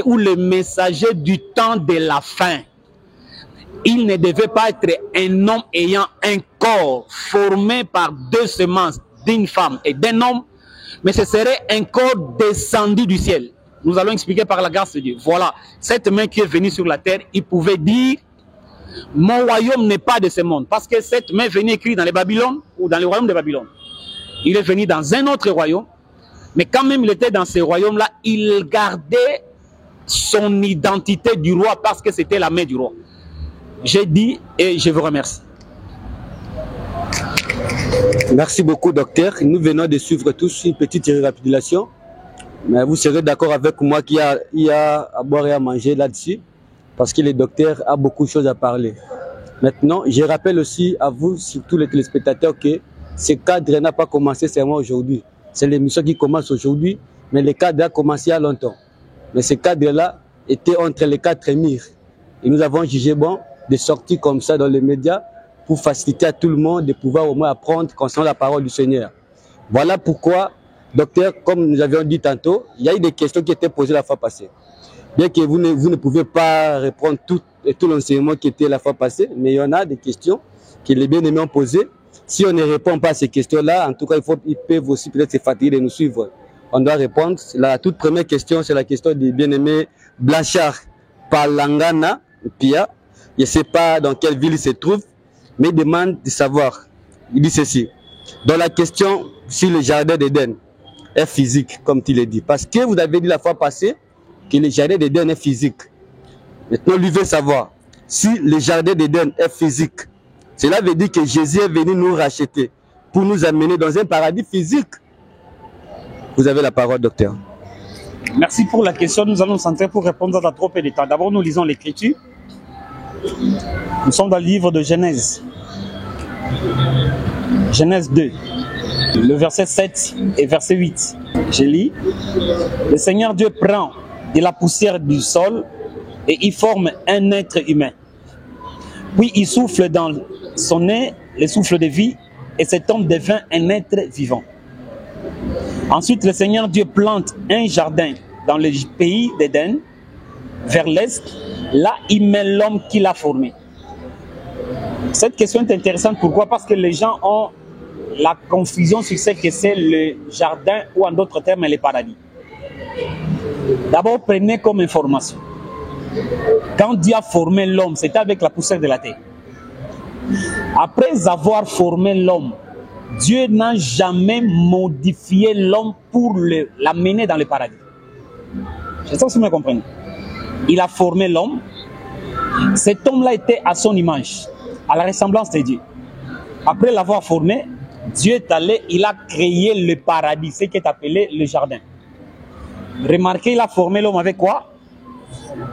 ou le messager du temps de la fin. Il ne devait pas être un homme ayant un corps formé par 2 semences d'une femme et d'un homme, mais ce serait un corps descendu du ciel. Nous allons expliquer par la grâce de Dieu. Voilà, cette main qui est venue sur la terre, il pouvait dire, mon royaume n'est pas de ce monde. Parce que cette main venue écrite dans les Babylone ou dans le royaume de Babylone. Il est venu dans un autre royaume, mais quand même il était dans ce royaume-là, il gardait son identité du roi parce que c'était la main du roi. J'ai dit et je vous remercie. Merci beaucoup, docteur. Nous venons de suivre tous une petite récapitulation. Mais vous serez d'accord avec moi qu'il y a à boire et à manger là-dessus, parce que le docteur a beaucoup de choses à parler. Maintenant, je rappelle aussi à vous, surtout les téléspectateurs, que ce cadre n'a pas commencé seulement aujourd'hui. C'est l'émission qui commence aujourd'hui, mais le cadre a commencé il y a longtemps. Mais ce cadre-là était entre les 4 murs. Et nous avons jugé bon de sortir comme ça dans les médias pour faciliter à tout le monde de pouvoir au moins apprendre concernant la parole du Seigneur. Voilà pourquoi, docteur, comme nous avions dit tantôt, il y a eu des questions qui étaient posées la fois passée. Bien que vous ne pouvez pas répondre tout l'enseignement qui était la fois passée, mais il y en a des questions que les bien-aimés ont posées. Si on ne répond pas à ces questions-là, en tout cas, ils peuvent aussi peut-être se fatiguer de nous suivre. On doit répondre. La toute première question, c'est la question du bien-aimé Blanchard Palangana Pia. Je ne sais pas dans quelle ville il se trouve, mais il demande de savoir. Il dit ceci. Dans la question sur le jardin d'Éden est physique, comme tu l'as dit. Parce que vous avez dit la fois passée que le jardin d'Éden est physique. Maintenant, lui veut savoir si le jardin d'Éden est physique. Cela veut dire que Jésus est venu nous racheter pour nous amener dans un paradis physique. Vous avez la parole, docteur. Merci pour la question. Nous allons nous centrer pour répondre à trop peu de temps. D'abord, nous lisons l'Écriture. Nous sommes dans le livre de Genèse. Genèse 2, le verset 7 et verset 8. Je lis. Le Seigneur Dieu prend de la poussière du sol et il forme un être humain. Puis il souffle dans son nez le souffle de vie et cet homme devint un être vivant. Ensuite, le Seigneur Dieu plante un jardin dans le pays d'Éden, vers l'est. Là, il met l'homme qu'il a formé. Cette question est intéressante. Pourquoi? Parce que les gens ont la confusion sur ce que c'est le jardin ou en d'autres termes le paradis. D'abord, prenez comme information. Quand Dieu a formé l'homme, c'était avec la poussière de la terre. Après avoir formé l'homme, Dieu n'a jamais modifié l'homme pour l'amener dans le paradis. Je sais pas si vous me comprenez. Il a formé l'homme. Cet homme-là était à son image, à la ressemblance de Dieu. Après l'avoir formé, Dieu est allé, il a créé le paradis, ce qui est appelé le jardin. Remarquez, il a formé l'homme avec quoi?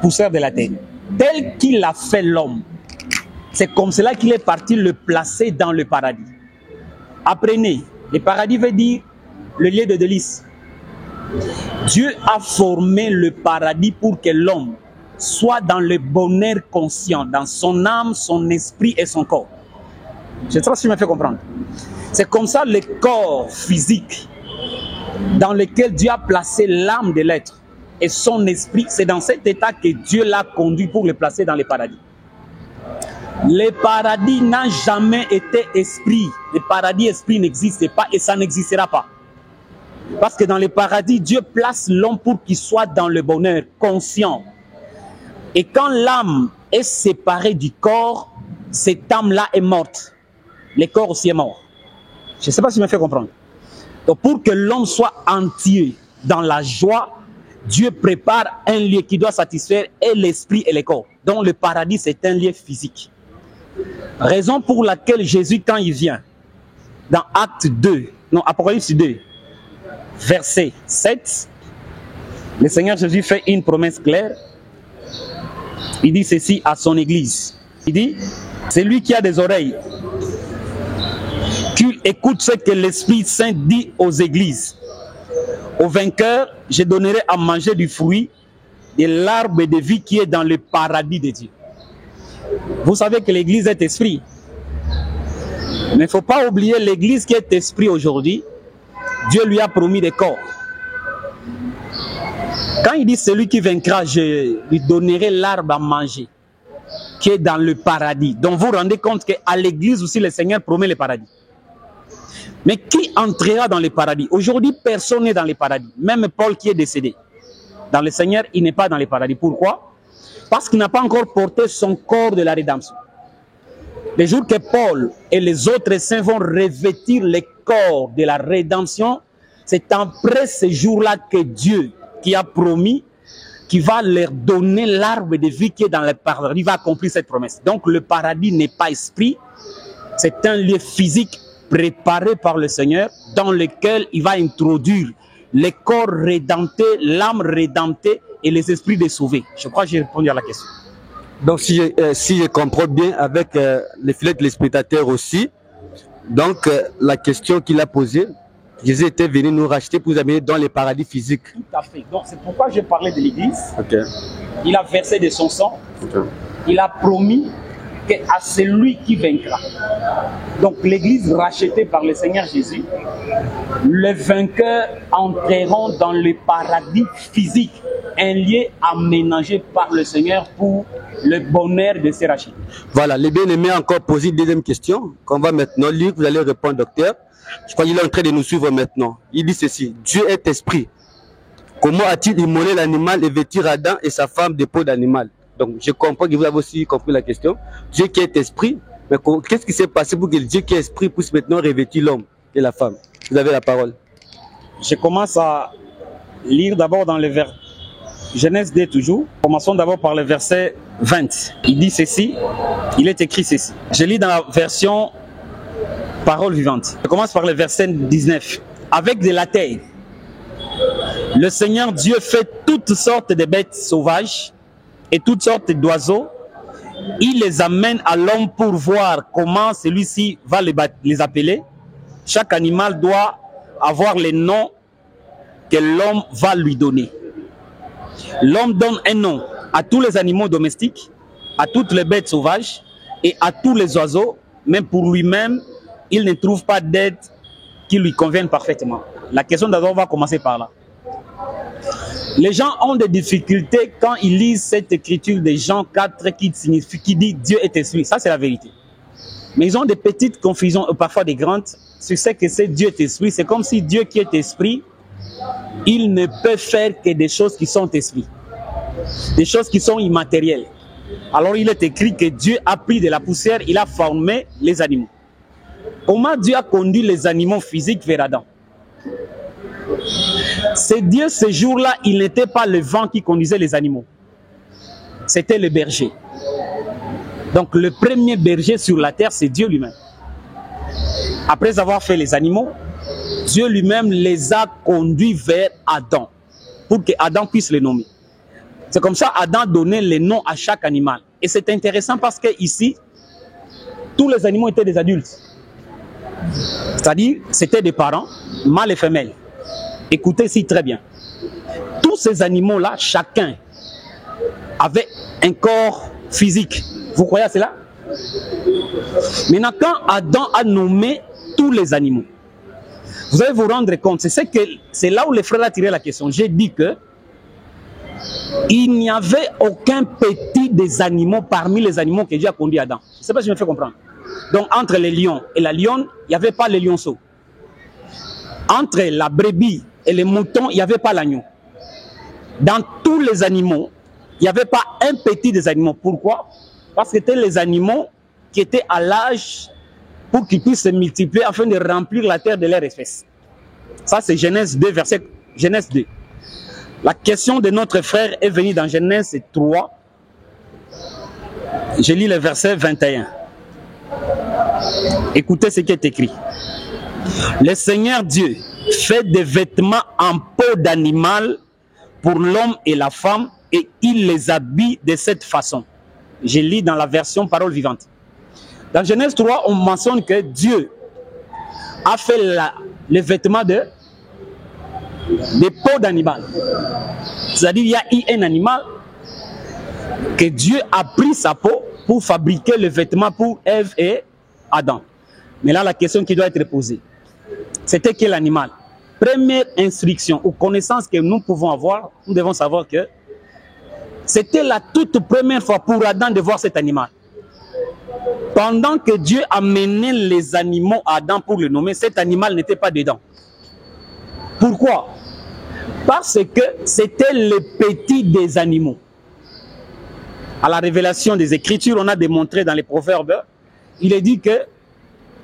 Poussière de la terre. Tel qu'il a fait l'homme, c'est comme cela qu'il est parti le placer dans le paradis. Apprenez, le paradis veut dire le lieu de délices. Dieu a formé le paradis pour que l'homme soit dans le bonheur conscient, dans son âme, son esprit et son corps. Je sais pas si je me fais comprendre. C'est comme ça le corps physique dans lequel Dieu a placé l'âme de l'être et son esprit. C'est dans cet état que Dieu l'a conduit pour le placer dans le paradis. Le paradis n'a jamais été esprit. Le paradis esprit n'existe pas et ça n'existera pas. Parce que dans le paradis, Dieu place l'homme pour qu'il soit dans le bonheur conscient. Et quand l'âme est séparée du corps, cette âme-là est morte. Le corps aussi est mort. Je ne sais pas si je me fais comprendre. Donc pour que l'homme soit entier dans la joie, Dieu prépare un lieu qui doit satisfaire et l'esprit et le corps. Donc le paradis, c'est un lieu physique. Raison pour laquelle Jésus, quand il vient, dans Apocalypse 2, verset 7, le Seigneur Jésus fait une promesse claire. Il dit ceci à son église. Il dit, c'est lui qui a des oreilles, qu'il écoute ce que l'Esprit Saint dit aux églises. Au vainqueur, je donnerai à manger du fruit de l'arbre de vie qui est dans le paradis de Dieu. Vous savez que l'église est esprit. Mais il ne faut pas oublier l'église qui est esprit aujourd'hui. Dieu lui a promis des corps. Quand il dit celui qui vaincra, je lui donnerai l'arbre à manger, qui est dans le paradis. Donc vous vous rendez compte qu'à l'église aussi, le Seigneur promet le paradis. Mais qui entrera dans le paradis? Aujourd'hui, personne n'est dans le paradis. Même Paul qui est décédé. Dans le Seigneur, il n'est pas dans le paradis. Pourquoi? Parce qu'il n'a pas encore porté son corps de la rédemption. Le jour que Paul et les autres saints vont revêtir le corps de la rédemption, c'est après ce jour-là que Dieu, qui a promis, qui va leur donner l'arbre de vie qui est dans le paradis, va accomplir cette promesse. Donc le paradis n'est pas esprit, c'est un lieu physique préparé par le Seigneur dans lequel il va introduire les corps rédemptés, l'âme rédemptée et les esprits des sauvés. Je crois que j'ai répondu à la question. Donc si je comprends bien avec les filets de spectateurs aussi, donc la question qu'il a posée, Jésus était venu nous racheter pour nous amener dans les paradis physiques. Tout à fait. Donc c'est pourquoi je parlais de l'Église. Okay. Il a versé de son sang. Okay. Il a promis qu'à celui qui vaincra. Donc l'Église rachetée par le Seigneur Jésus, les vainqueurs entreront dans le paradis physique, un lieu aménagé par le Seigneur pour le bonheur de ses rachetés. Voilà, les bien-aimés ont encore posé une deuxième question qu'on va maintenant lire. Vous allez répondre, docteur. Je crois qu'il est en train de nous suivre maintenant. Il dit ceci: Dieu est esprit. Comment a-t-il immolé l'animal et vêtir Adam et sa femme de peau d'animal? Donc je comprends que vous avez aussi compris la question. Dieu qui est esprit, mais qu'est-ce qui s'est passé pour que le Dieu qui est esprit puisse maintenant revêtir l'homme et la femme? Vous avez la parole. Je commence à lire d'abord dans le vers Genèse 2 toujours. Commençons d'abord par le verset 20. Il dit ceci, il est écrit ceci. Je lis dans la version Parole vivante. Je commence par le verset 19. Avec de la terre, le Seigneur Dieu fait toutes sortes de bêtes sauvages et toutes sortes d'oiseaux. Il les amène à l'homme pour voir comment celui-ci va les appeler. Chaque animal doit avoir les noms que l'homme va lui donner. L'homme donne un nom à tous les animaux domestiques, à toutes les bêtes sauvages et à tous les oiseaux, même pour lui-même, il ne trouve pas d'aide qui lui convienne parfaitement. La question d'abord va commencer par là. Les gens ont des difficultés quand ils lisent cette écriture de Jean 4 qui dit Dieu est esprit. Ça, c'est la vérité. Mais ils ont des petites confusions, parfois des grandes, sur ce que c'est Dieu est esprit. C'est comme si Dieu qui est esprit, il ne peut faire que des choses qui sont esprit. Des choses qui sont immatérielles. Alors il est écrit que Dieu a pris de la poussière, il a formé les animaux. Comment Dieu a conduit les animaux physiques vers Adam? C'est Dieu, ce jour-là, il n'était pas le vent qui conduisait les animaux. C'était le berger. Donc le premier berger sur la terre, c'est Dieu lui-même. Après avoir fait les animaux, Dieu lui-même les a conduits vers Adam, pour que Adam puisse les nommer. C'est comme ça Adam donnait les noms à chaque animal. Et c'est intéressant parce que ici, tous les animaux étaient des adultes. C'est-à-dire, c'était des parents, mâles et femelles. Écoutez ici très bien. Tous ces animaux-là, chacun avait un corps physique. Vous croyez à cela? Maintenant, quand Adam a nommé tous les animaux, vous allez vous rendre compte, c'est là où les frères ont tiré la question. J'ai dit que il n'y avait aucun petit des animaux parmi les animaux que Dieu a conduit Adam. Je ne sais pas si je me fais comprendre. Donc, entre les lions et la lionne, il n'y avait pas les lionceaux. Entre la brebis et les moutons, il n'y avait pas l'agneau. Dans tous les animaux, il n'y avait pas un petit des animaux. Pourquoi? Parce que c'était les animaux qui étaient à l'âge pour qu'ils puissent se multiplier afin de remplir la terre de leur espèce. Ça, c'est Genèse 2, verset Genèse 2. La question de notre frère est venue dans Genèse 3. Je lis le verset 21. Écoutez ce qui est écrit. Le Seigneur Dieu fait des vêtements en peau d'animal pour l'homme et la femme et il les habille de cette façon. Je lis dans la version Parole vivante. Dans Genèse 3, on mentionne que Dieu a fait les vêtements de peau d'animal. C'est-à-dire il y a eu un animal que Dieu a pris sa peau pour fabriquer le vêtement pour Ève et Adam. Mais là, la question qui doit être posée, c'était quel animal? première instruction ou connaissance que nous pouvons avoir, nous devons savoir que c'était la toute première fois pour Adam de voir cet animal. Pendant que Dieu amenait les animaux à Adam pour le nommer, cet animal n'était pas dedans. Pourquoi? Parce que c'était le petit des animaux. À la révélation des Écritures, on a démontré dans les Proverbes, il est dit que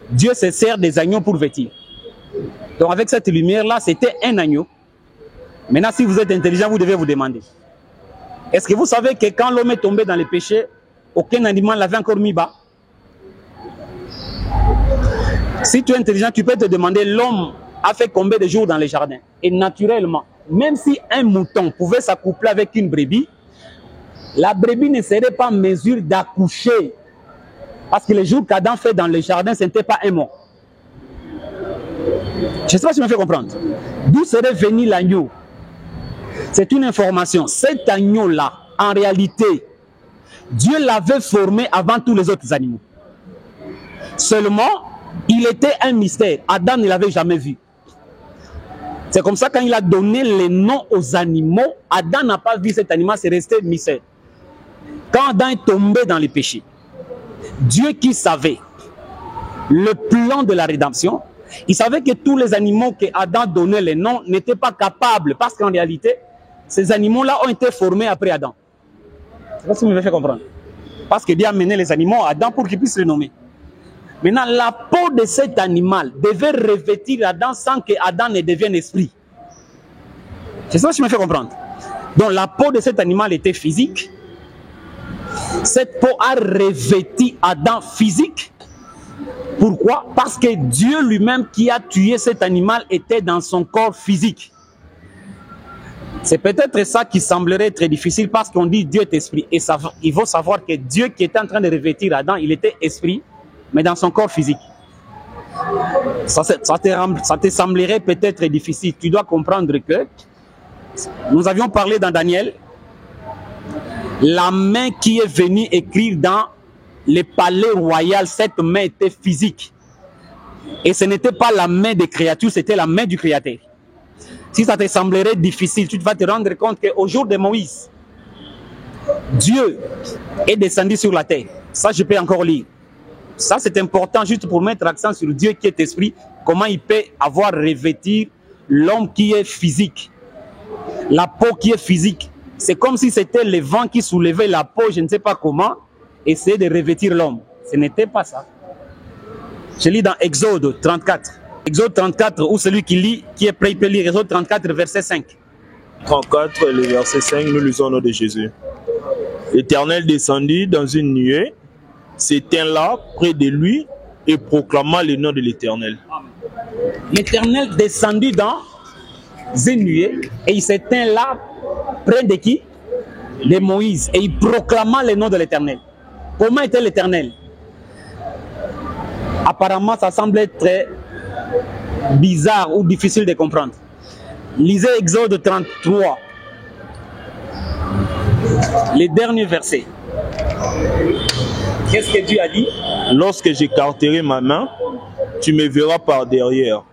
Dieu se sert des agneaux pour vêtir. Donc avec cette lumière-là, c'était un agneau. Maintenant, si vous êtes intelligent, vous devez vous demander. Est-ce que vous savez que quand l'homme est tombé dans les péchés, aucun animal l'avait encore mis bas? Si tu es intelligent, tu peux te demander, l'homme a fait combien de jours dans les jardins? Et naturellement, même si un mouton pouvait s'accoupler avec une brebis, la brebis ne serait pas en mesure d'accoucher. Parce que les jours qu'Adam fait dans le jardin, ce n'était pas un mot. Je ne sais pas si je me fais comprendre. D'où serait venu l'agneau? C'est une information. Cet agneau-là, en réalité, Dieu l'avait formé avant tous les autres animaux. Seulement, il était un mystère. Adam ne l'avait jamais vu. C'est comme ça quand il a donné les noms aux animaux, Adam n'a pas vu cet animal, c'est resté mystère. Quand Adam est tombé dans les péchés, Dieu qui savait le plan de la rédemption, il savait que tous les animaux que Adam donnait les noms n'étaient pas capables, parce qu'en réalité, ces animaux-là ont été formés après Adam. Je ne sais pas si vous me faites comprendre. Parce que Dieu a mené les animaux à Adam pour qu'ils puissent les nommer. Maintenant, la peau de cet animal devait revêtir Adam sans que Adam ne devienne esprit. C'est ça que je me fais comprendre. Donc la peau de cet animal était physique. Cette peau a revêti Adam physique. Pourquoi? Parce que Dieu lui-même qui a tué cet animal était dans son corps physique. C'est peut-être ça qui semblerait très difficile parce qu'on dit Dieu est esprit. Et ça, il faut savoir que Dieu qui était en train de revêtir Adam, il était esprit, mais dans son corps physique. Ça te semblerait peut-être difficile. Tu dois comprendre que nous avions parlé dans Daniel, la main qui est venue écrire dans le palais royal, cette main était physique. Et ce n'était pas la main des créatures, c'était la main du Créateur. Si ça te semblerait difficile, tu vas te rendre compte qu'au jour de Moïse, Dieu est descendu sur la terre. Ça, je peux encore lire. Ça, c'est important juste pour mettre l'accent sur Dieu qui est esprit, comment il peut avoir revêtir l'homme qui est physique. La peau qui est physique. C'est comme si c'était le vent qui soulevait la peau, je ne sais pas comment, essayer de revêtir l'homme. Ce n'était pas ça. Je lis dans Exode 34. Exode 34, où celui qui lit, qui est prêt, il peut lire Exode 34, verset 5. 34, le verset 5, nous lisons au nom de Jésus. L'Éternel descendit dans une nuée, s'éteint là, près de lui, et proclama le nom de l'Éternel. L'Éternel descendit dans une nuée, et il s'éteint là, près de qui? De Moïse, et il proclama le nom de l'Éternel. Comment était l'Éternel? Apparemment, ça semble être très bizarre ou difficile de comprendre. Lisez Exode 33, les derniers versets. Qu'est-ce que Dieu a dit? Lorsque j'écarterai ma main, tu me verras par derrière,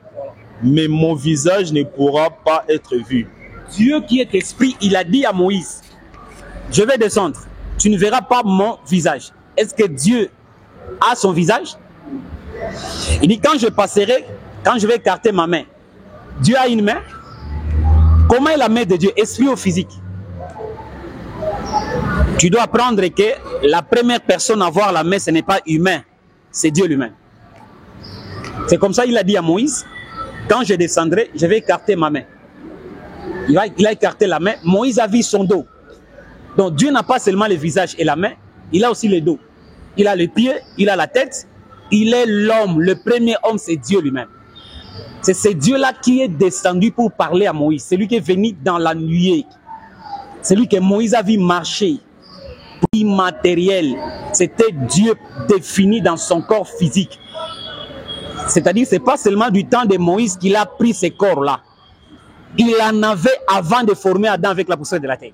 mais mon visage ne pourra pas être vu. Dieu qui est esprit, il a dit à Moïse, je vais descendre, tu ne verras pas mon visage. Est-ce que Dieu a son visage? Il dit, quand je passerai, quand je vais écarter ma main, Dieu a une main? Comment est la main de Dieu? Esprit ou physique? Tu dois apprendre que la première personne à voir la main, ce n'est pas humain, c'est Dieu lui-même. C'est comme ça qu'il a dit à Moïse, quand je descendrai, je vais écarter ma main. Il a écarté la main, Moïse a vu son dos. Donc Dieu n'a pas seulement le visage et la main, il a aussi le dos. Il a les pieds, il a la tête, il est l'homme. Le premier homme, c'est Dieu lui-même. C'est ce Dieu-là qui est descendu pour parler à Moïse. C'est lui qui est venu dans la nuée. C'est lui que Moïse a vu marcher. Immatériel. C'était Dieu défini dans son corps physique. C'est-à-dire, ce n'est pas seulement du temps de Moïse qu'il a pris ce corps-là. Il en avait avant de former Adam avec la poussière de la terre.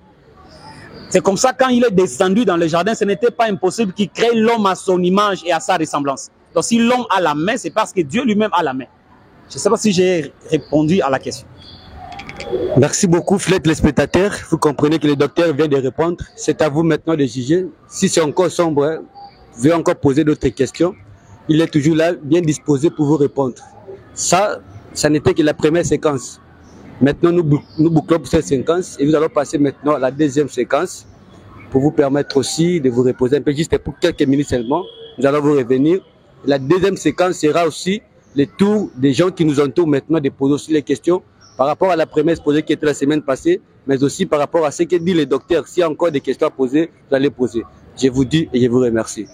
C'est comme ça, quand il est descendu dans le jardin, ce n'était pas impossible qu'il crée l'homme à son image et à sa ressemblance. Donc si l'homme a la main, c'est parce que Dieu lui-même a la main. Je ne Je ne sais pas si j'ai répondu à la question. Merci beaucoup, Flette, les spectateurs. Vous comprenez que le docteur vient de répondre. C'est à vous maintenant de juger. Si c'est encore sombre, hein, vous pouvez encore poser d'autres questions. Il est toujours là, bien disposé pour vous répondre. Ça n'était que la première séquence. Maintenant, nous bouclons pour cette séquence et nous allons passer maintenant à la deuxième séquence pour vous permettre aussi de vous reposer un peu, juste pour quelques minutes seulement. Nous allons vous revenir. La deuxième séquence sera aussi le tour des gens qui nous entourent maintenant de poser aussi les questions par rapport à la première exposée qui était la semaine passée, mais aussi par rapport à ce que dit le docteur. S'il y a encore des questions à poser, vous allez poser. Je vous dis et je vous remercie.